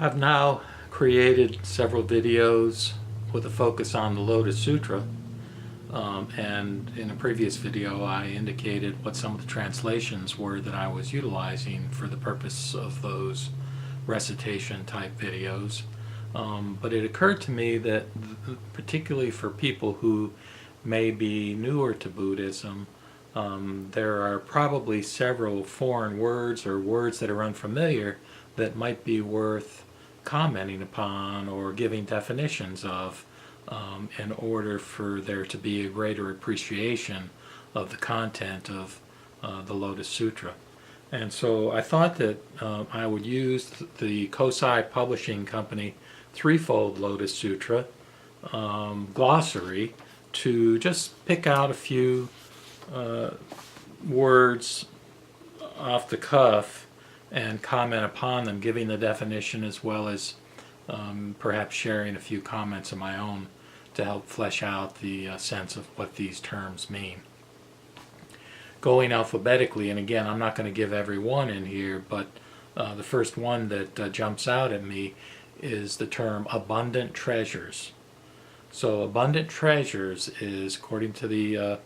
I've now created several videos with a focus on the Lotus Sutra, and in a previous video I indicated what some of the translations were that I was utilizing for the purpose of those recitation type videos. But it occurred to me that particularly for people who may be newer to Buddhism, there are probably several foreign words or words that are unfamiliar that might be worth commenting upon or giving definitions of, in order for there to be a greater appreciation of the content of the Lotus Sutra. And so I thought that I would use the Kosei Publishing Company Threefold Lotus Sutra glossary to just pick out a few words off the cuff and comment upon them, giving the definition as well as perhaps sharing a few comments of my own to help flesh out the sense of what these terms mean. Going alphabetically, and again, I'm not going to give every one in here, but the first one that jumps out at me is the term abundant treasures. So abundant treasures is, according to the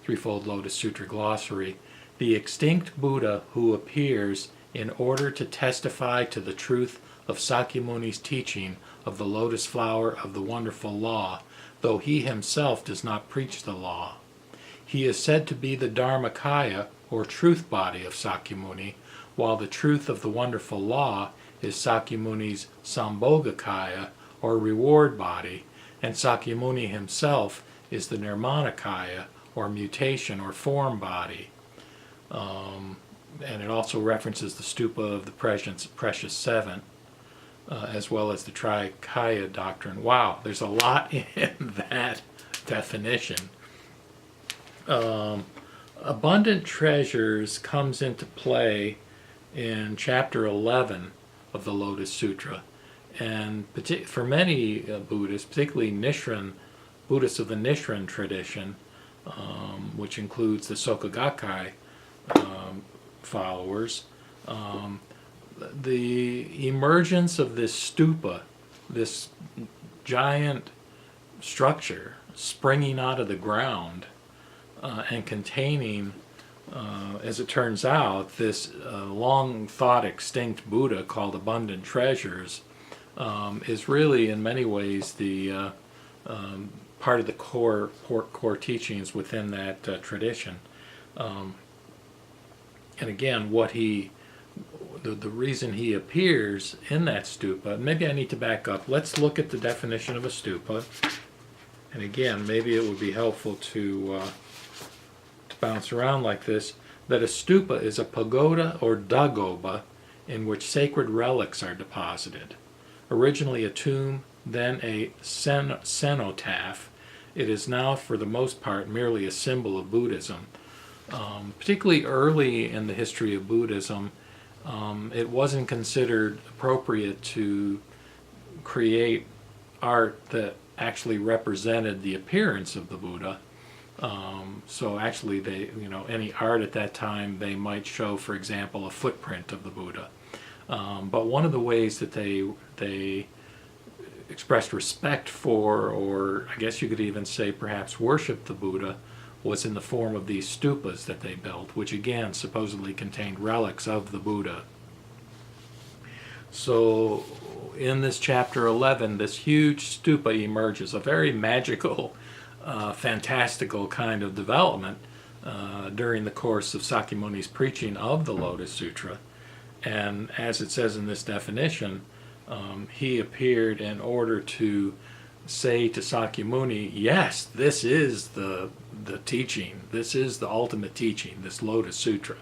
Threefold Lotus Sutra glossary, the extinct Buddha who appears in order to testify to the truth of Sakyamuni's teaching of the lotus flower of the wonderful law, though he himself does not preach the law. He is said to be the Dharmakaya, or truth body of Sakyamuni, while the truth of the wonderful law is Sakyamuni's Sambhogakaya, or reward body, and Sakyamuni himself is the Nirmanakaya, or mutation or form body. And it also references the stupa of the precious seven, as well as the Trikaya doctrine. Wow, there's a lot in that definition. Abundant treasures comes into play in chapter 11 of the Lotus Sutra. And for many Buddhists, particularly Buddhists of the Nichiren tradition, which includes the Soka Gakkai followers, the emergence of this stupa, this giant structure springing out of the ground and containing, as it turns out, this long thought extinct Buddha called abundant treasures, is really in many ways the part of the core teachings within that tradition. And again, the reason he appears in that stupa, maybe I need to back up. Let's look at the definition of a stupa. And again, maybe it would be helpful to bounce around like this, that a stupa is a pagoda or dagoba in which sacred relics are deposited. Originally a tomb, then a cenotaph, it is now for the most part merely a symbol of Buddhism. Particularly early in the history of Buddhism, it wasn't considered appropriate to create art that actually represented the appearance of the Buddha. So actually, any art at that time, they might show, for example, a footprint of the Buddha. But one of the ways that they expressed respect for, or I guess you could even say perhaps worshiped the Buddha, was in the form of these stupas that they built, which again supposedly contained relics of the Buddha. So in this chapter 11, this huge stupa emerges, a very magical, fantastical kind of development during the course of Sakyamuni's preaching of the Lotus Sutra. And as it says in this definition, he appeared in order to say to Sakyamuni, yes, this is the teaching, this is the ultimate teaching, this Lotus Sutra.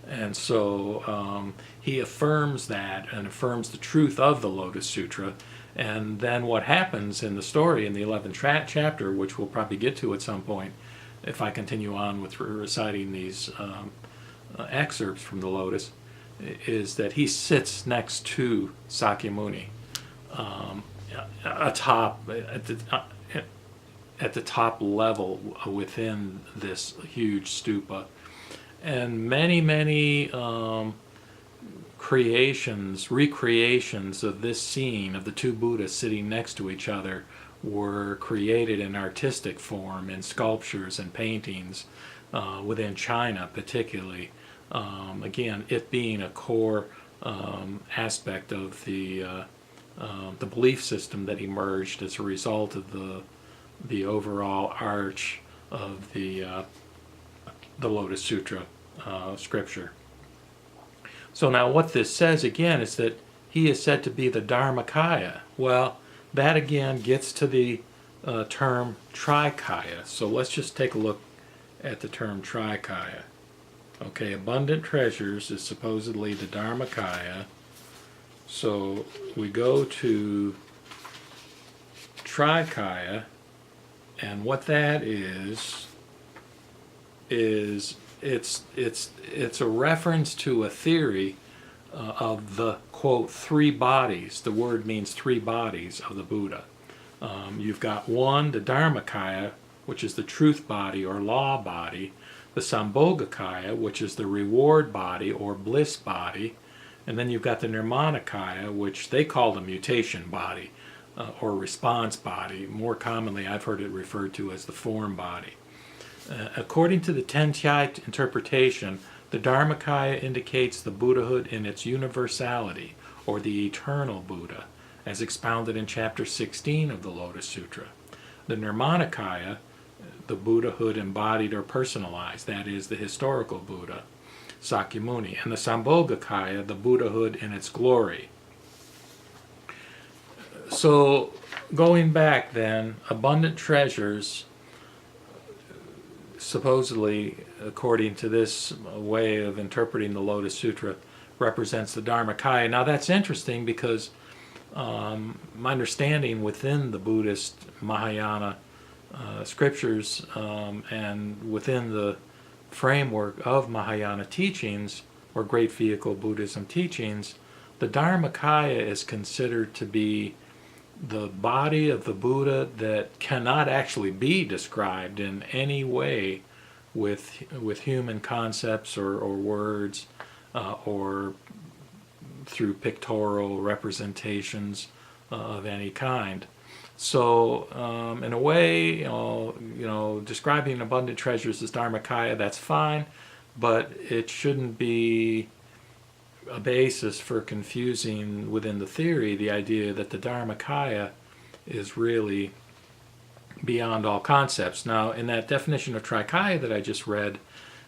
And so he affirms that and affirms the truth of the Lotus Sutra. And then what happens in the story in the 11th chapter, which we'll probably get to at some point if I continue on with reciting these excerpts from the Lotus, is that he sits next to Sakyamuni at the top level within this huge stupa. And many recreations of this scene of the two Buddhas sitting next to each other were created in artistic form in sculptures and paintings within China particularly. Again, it being a core aspect of the belief system that emerged as a result of the overall arch of the Lotus Sutra scripture. So now what this says again is that he is said to be the Dharmakaya. Well, that again gets to the term Trikaya. So let's just take a look at the term Trikaya. Okay, abundant treasures is supposedly the Dharmakaya. So we go to Trikaya, and what that is it's a reference to a theory of the, quote, three bodies. The word means three bodies of the Buddha. You've got one, the Dharmakaya, which is the truth body or law body, the Sambhogakaya, which is the reward body or bliss body, and then you've got the Nirmanakaya, which they call the mutation body or response body. More commonly, I've heard it referred to as the form body. According to the Tentyai interpretation, the Dharmakaya indicates the Buddhahood in its universality, or the eternal Buddha, as expounded in chapter 16 of the Lotus Sutra. The Nirmanakaya, the Buddhahood embodied or personalized, that is, the historical Buddha, Sakyamuni, and the Sambhogakaya, the Buddhahood in its glory. So, going back then, abundant treasures, supposedly, according to this way of interpreting the Lotus Sutra, represents the Dharmakaya. Now that's interesting because my understanding within the Buddhist Mahayana scriptures and within the framework of Mahayana teachings, or Great Vehicle Buddhism teachings, the Dharmakaya is considered to be the body of the Buddha that cannot actually be described in any way with human concepts or words or through pictorial representations of any kind. So in a way, describing abundant treasures as Dharmakaya, that's fine, but it shouldn't be a basis for confusing within the theory the idea that the Dharmakaya is really beyond all concepts. Now, in that definition of Trikaya that I just read,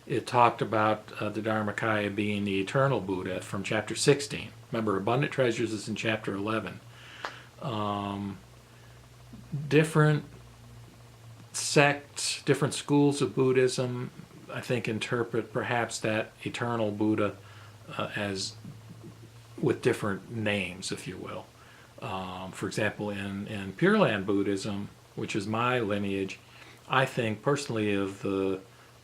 it talked about the Dharmakaya being the eternal Buddha from chapter 16. Remember, abundant treasures is in chapter 11. Different sects, different schools of Buddhism, I think, interpret perhaps that eternal Buddha as with different names, if you will. For example, in Pure Land Buddhism, which is my lineage, I think personally of the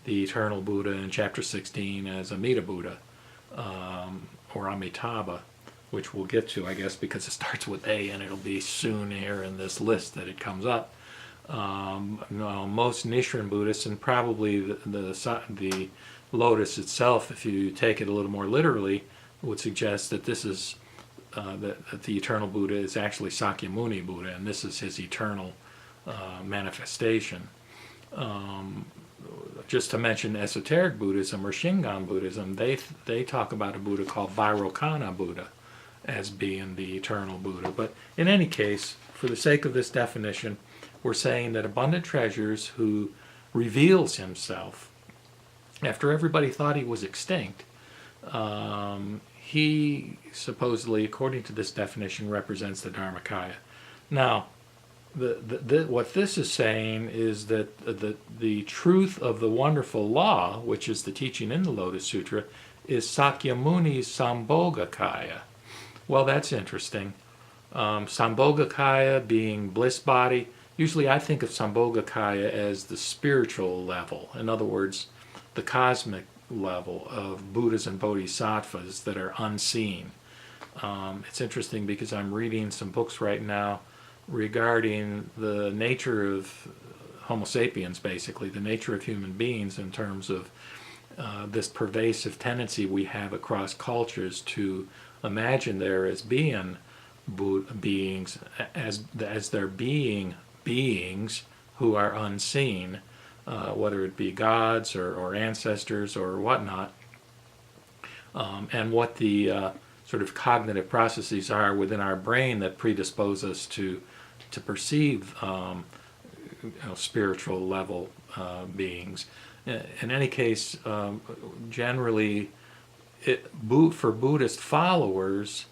eternal Buddha in chapter 16 as Amita Buddha, or Amitabha, which we'll get to, I guess, because it starts with A, and it'll be soon here in this list that it comes up. Most Nichiren Buddhists, and probably the Lotus itself, if you take it a little more literally, would suggest that this is that the eternal Buddha is actually Sakyamuni Buddha, and this is his eternal manifestation. Just to mention esoteric Buddhism or Shingon Buddhism, they talk about a Buddha called Vairocana Buddha as being the eternal Buddha. But in any case, for the sake of this definition, we're saying that abundant treasures who reveals himself after everybody thought he was extinct, he supposedly, according to this definition, represents the Dharmakaya. Now, what this is saying is that the truth of the wonderful law, which is the teaching in the Lotus Sutra, is Sakyamuni's Sambhogakaya. Well, that's interesting. Sambhogakaya being bliss body. Usually I think of Sambhogakaya as the spiritual level. In other words, the cosmic level of Buddhas and Bodhisattvas that are unseen. It's interesting because I'm reading some books right now regarding the nature of Homo sapiens, basically, the nature of human beings in terms of this pervasive tendency we have across cultures to imagine there as being beings, as there being beings who are unseen, whether it be gods or ancestors or whatnot, and what the sort of cognitive processes are within our brain that predispose us to perceive spiritual level beings. In any case, generally, for Buddhist followers,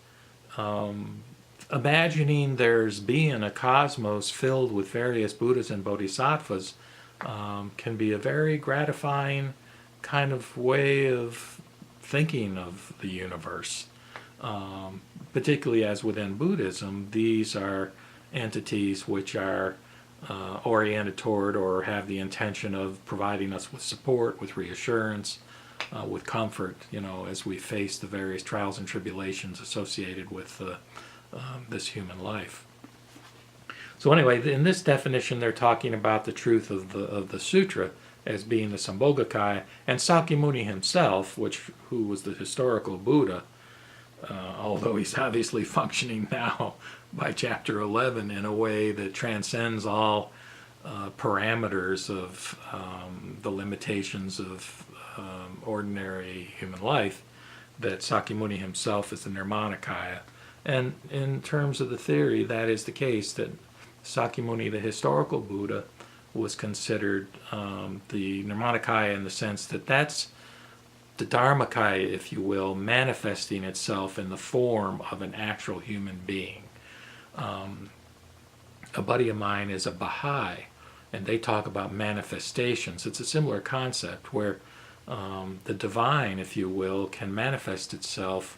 imagining there's being a cosmos filled with various Buddhas and Bodhisattvas can be a very gratifying kind of way of thinking of the universe. Particularly as within Buddhism, these are entities which are oriented toward or have the intention of providing us with support, with reassurance, with comfort, as we face the various trials and tribulations associated with this human life. So anyway, in this definition, they're talking about the truth of the sutra as being the Sambhogakaya, and Sakyamuni himself, who was the historical Buddha, although he's obviously functioning now by chapter 11 in a way that transcends all parameters of the limitations of ordinary human life, that Sakyamuni himself is the Nirmanakaya. And in terms of the theory, that is the case, that Sakyamuni, the historical Buddha, was considered the Nirmanakaya in the sense that that's the Dharmakaya, if you will, manifesting itself in the form of an actual human being. A buddy of mine is a Baha'i, and they talk about manifestations. It's a similar concept where the divine, if you will, can manifest itself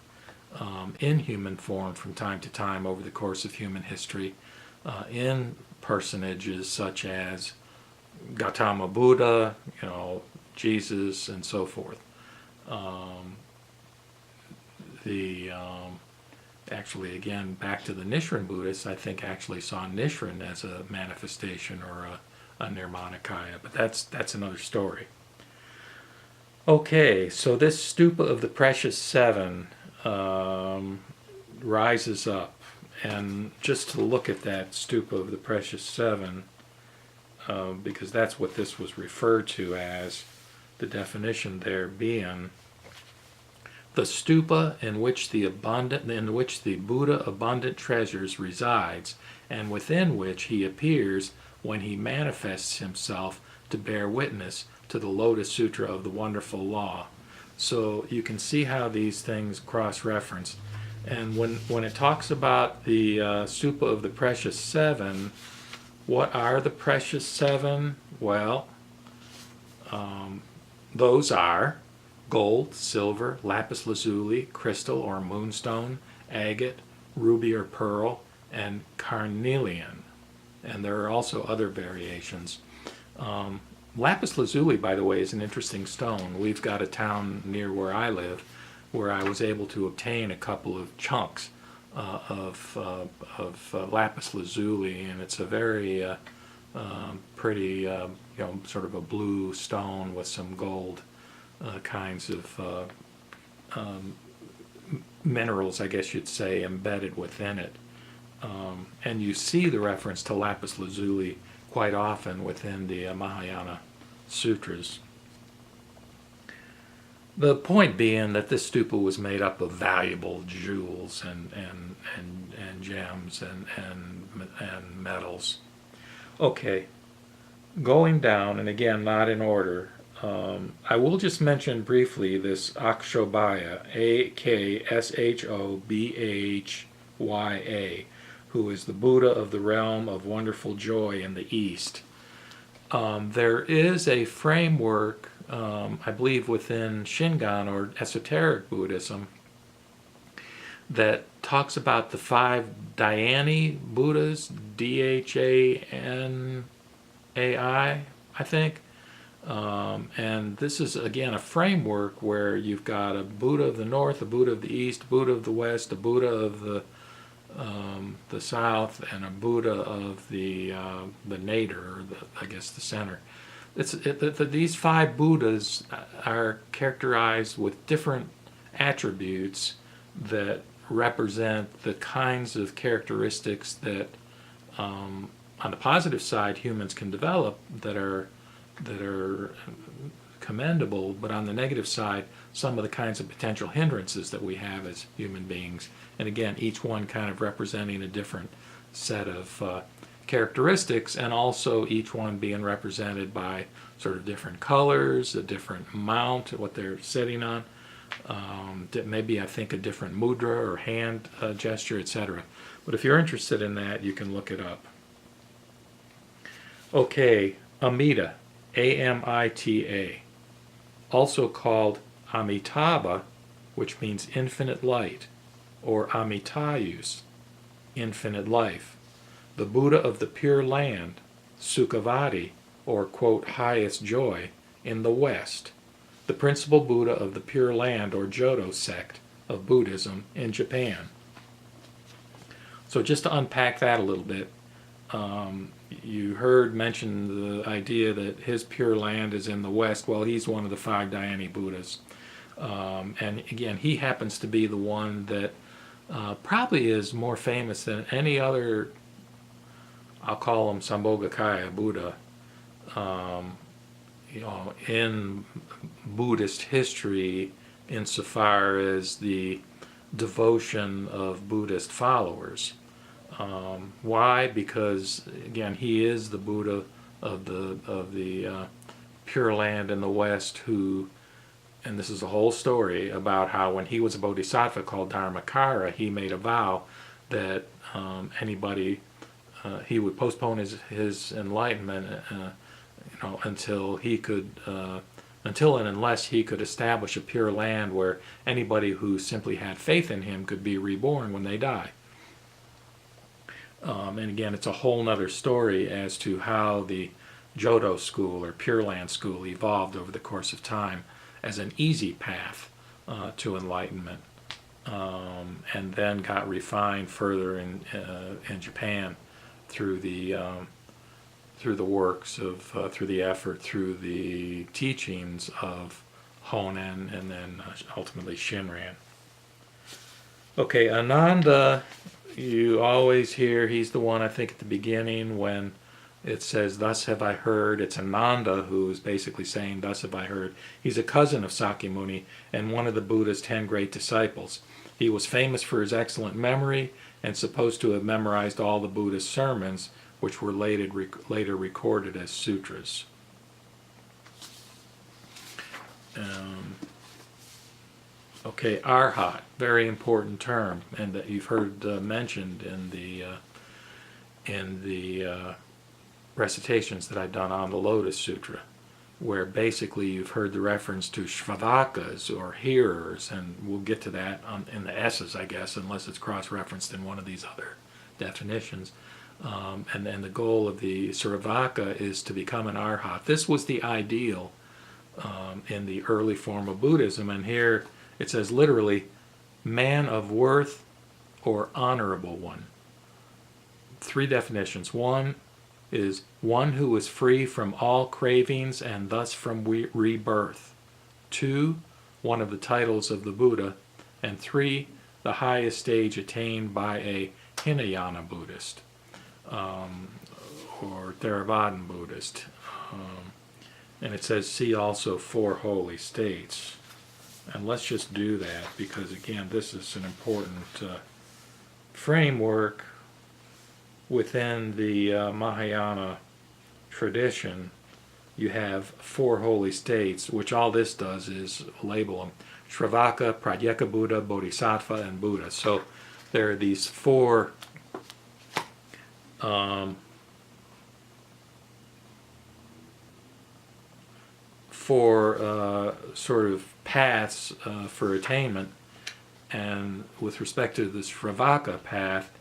in human form from time to time over the course of human history in personages such as Gautama Buddha, Jesus, and so forth. Actually, again, back to the Nichiren Buddhists, I think actually saw Nichiren as a manifestation or a Nirmanakaya, but that's another story. Okay, so this stupa of the Precious Seven rises up, and just to look at that stupa of the Precious Seven, because that's what this was referred to as, the definition there being the stupa in which the Buddha abundant treasures resides, and within which he appears when he manifests himself to bear witness to the Lotus Sutra of the Wonderful Law. So you can see how these things cross-reference. And when it talks about the stupa of the Precious Seven, what are the Precious Seven? Well, those are gold, silver, lapis lazuli, crystal or moonstone, agate, ruby or pearl, and carnelian. And there are also other variations. Lapis lazuli, by the way, is an interesting stone. We've got a town near where I live where I was able to obtain a couple of chunks of lapis lazuli, and it's a very pretty, sort of a blue stone with some gold kinds of minerals, I guess you'd say, embedded within it. And you see the reference to lapis lazuli quite often within the Mahayana sutras. The point being that this stupa was made up of valuable jewels and gems and metals. Okay, going down, and again, not in order, I will just mention briefly this Akshobhya, Akshobhya, who is the Buddha of the realm of wonderful joy in the East. There is a framework, I believe, within Shingon or esoteric Buddhism that talks about the 5 Dhyani Buddhas, Dhanai, I think. And this is, again, a framework where you've got a Buddha of the North, a Buddha of the East, a Buddha of the West, a Buddha of the South, and a Buddha of the nadir, or I guess the center. these five Buddhas are characterized with different attributes that represent the kinds of characteristics that, on the positive side, humans can develop that are commendable, but on the negative side, some of the kinds of potential hindrances that we have as human beings. And again, each one kind of representing a different set of characteristics, and also each one being represented by sort of different colors, a different mount, what they're sitting on, maybe I think a different mudra or hand gesture, etc. But if you're interested in that, you can look it up. Okay, Amita, Amita, also called Amitabha, which means infinite light, or Amitayus, infinite life. The Buddha of the Pure Land, Sukhavati, or, quote, highest joy, in the West. The principal Buddha of the Pure Land, or Jodo sect of Buddhism in Japan. So just to unpack that a little bit, you heard mention the idea that his Pure Land is in the West. Well, he's one of the five Dhyani Buddhas. And again, he happens to be the one that probably is more famous than any other, I'll call him Sambhogakaya Buddha, in Buddhist history, insofar as the devotion of Buddhist followers. Why? Because again, he is the Buddha of the Pure Land in the West, who, and this is a whole story about how when he was a bodhisattva called Dharmakara, he made a vow that he would postpone his enlightenment, until and unless he could establish a pure land where anybody who simply had faith in him could be reborn when they die. And again, it's a whole nother story as to how the Jodo school or Pure Land school evolved over the course of time as an easy path to enlightenment, and then got refined further in Japan through the works of, through the effort, through the teachings of Honen, and then ultimately Shinran. Okay, Ananda, you always hear, he's the one I think at the beginning when it says, "Thus have I heard." It's Ananda who's basically saying, "Thus have I heard." He's a cousin of Sakyamuni and one of the Buddha's 10 great disciples. He was famous for his excellent memory and supposed to have memorized all the Buddha's sermons, which were later recorded as sutras. Okay, arhat, very important term, and that you've heard mentioned in the recitations that I've done on the Lotus Sutra, where basically you've heard the reference to shvavakas, or hearers, and we'll get to that in the S's, I guess, unless it's cross-referenced in one of these other definitions. And then the goal of the Sravaka is to become an arhat. This was the ideal in the early form of Buddhism, and here it says literally, man of worth or honorable one. 3 definitions. One is one who is free from all cravings and thus from rebirth. 2, one of the titles of the Buddha. And 3, the highest stage attained by a Hinayana Buddhist, or Theravadan Buddhist. And it says, see also 4 holy states. And let's just do that, because again, this is an important framework within the Mahayana tradition. You have 4 holy states, which all this does is label them: Shravaka, Pratyeka Buddha, Bodhisattva, and Buddha. So there are these 4 sort of paths for attainment, and with respect to the Shravaka path,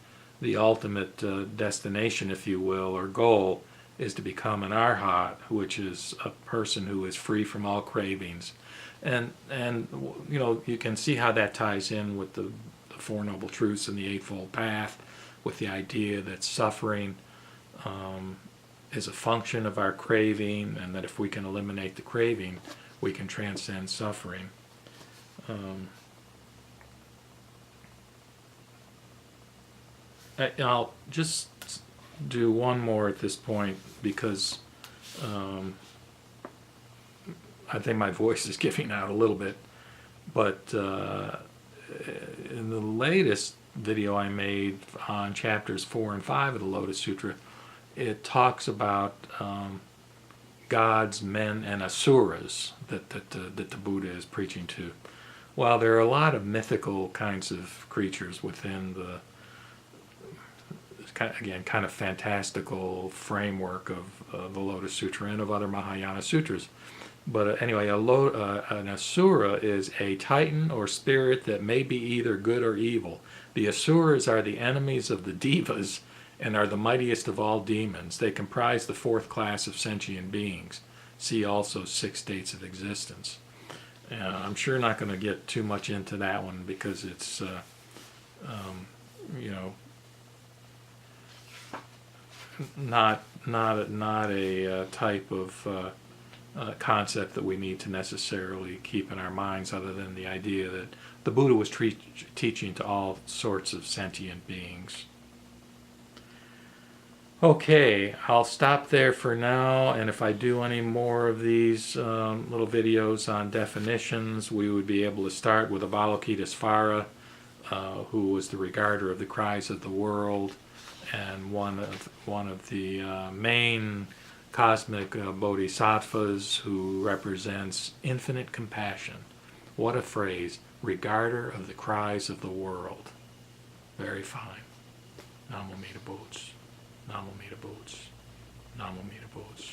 the ultimate destination, if you will, or goal, is to become an arhat, which is a person who is free from all cravings. And you can see how that ties in with the Four Noble Truths and the Eightfold Path, with the idea that suffering is a function of our craving, and that if we can eliminate the craving, we can transcend suffering. I'll just do one more at this point because I think my voice is giving out a little bit. But in the latest video I made on chapters 4 and 5 of the Lotus Sutra, it talks about gods, men, and asuras that the Buddha is preaching to. Well, there are a lot of mythical kinds of creatures within the, again, kind of fantastical framework of the Lotus Sutra and of other Mahayana sutras. But anyway, an asura is a titan or spirit that may be either good or evil. The asuras are the enemies of the devas and are the mightiest of all demons. They comprise the fourth class of sentient beings. See also 6 states of existence. I'm sure not going to get too much into that one because it's, not a type of concept that we need to necessarily keep in our minds, other than the idea that the Buddha was teaching to all sorts of sentient beings. Okay, I'll stop there for now, and if I do any more of these little videos on definitions, we would be able to start with Avalokitesvara, who was the regarder of the cries of the world, and one of the main cosmic bodhisattvas, who represents infinite compassion. What a phrase, regarder of the cries of the world. Very fine. Namo Amita Boots. Namo Amita Boots. Namo Amita Boots.